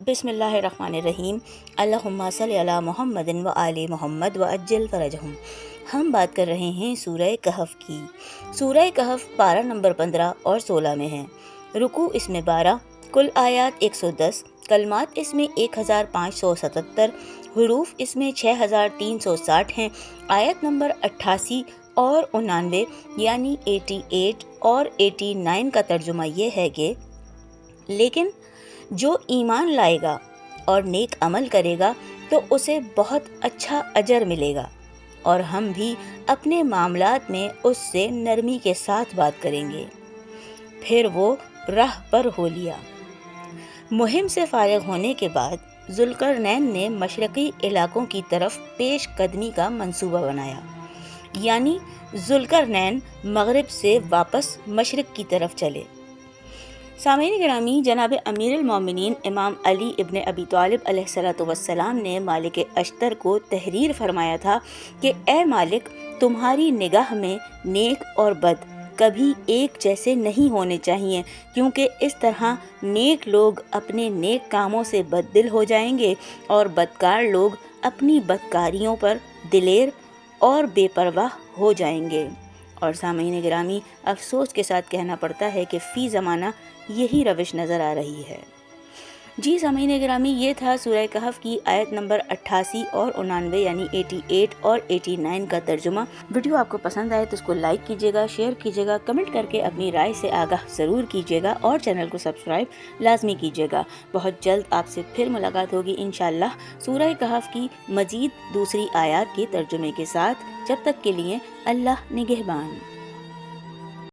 بسم اللہ الرحمن الرحیم۔ اللہم صلی علی محمد و آل محمد و عجل فرجہم۔ ہم بات کر رہے ہیں سورہ کہف کی۔ سورہ کہف پارہ نمبر 15 اور 16 میں ہے۔ رکوع اس میں 12، کل آیات 110، کلمات اس میں 1577، حروف اس میں 6360 ہیں۔ آیت نمبر 88 اور 89 یعنی 88 اور 89 کا ترجمہ یہ ہے کہ لیکن جو ایمان لائے گا اور نیک عمل کرے گا تو اسے بہت اچھا اجر ملے گا، اور ہم بھی اپنے معاملات میں اس سے نرمی کے ساتھ بات کریں گے۔ پھر وہ راہ پر ہو لیا۔ مہم سے فارغ ہونے کے بعد ذوالقرنین نے مشرقی علاقوں کی طرف پیش قدمی کا منصوبہ بنایا، یعنی ذوالقرنین مغرب سے واپس مشرق کی طرف چلے۔ سامعین گرامی، جناب امیر المومنین امام علی ابن ابی طالب علیہ السلام نے مالک اشتر کو تحریر فرمایا تھا کہ اے مالک، تمہاری نگاہ میں نیک اور بد کبھی ایک جیسے نہیں ہونے چاہیے، کیونکہ اس طرح نیک لوگ اپنے نیک کاموں سے بددل ہو جائیں گے اور بدکار لوگ اپنی بدکاریوں پر دلیر اور بے پرواہ ہو جائیں گے۔ اور سامعین گرامی، افسوس کے ساتھ کہنا پڑتا ہے کہ فی زمانہ یہی روش نظر آ رہی ہے۔ جی سامعین گرامی، یہ تھا سورہ کہف کی آیت نمبر 88 اور 89 یعنی 88 اور 89 کا ترجمہ۔ ویڈیو آپ کو پسند آئے تو اس کو لائک کیجیے گا، شیئر کیجیے گا، کمنٹ کر کے اپنی رائے سے آگاہ ضرور کیجیے گا، اور چینل کو سبسکرائب لازمی کیجیے گا۔ بہت جلد آپ سے پھر ملاقات ہوگی انشاءاللہ سورہ کہف کی مزید دوسری آیات کے ترجمے کے ساتھ۔ جب تک کے لیے اللہ نگہبان۔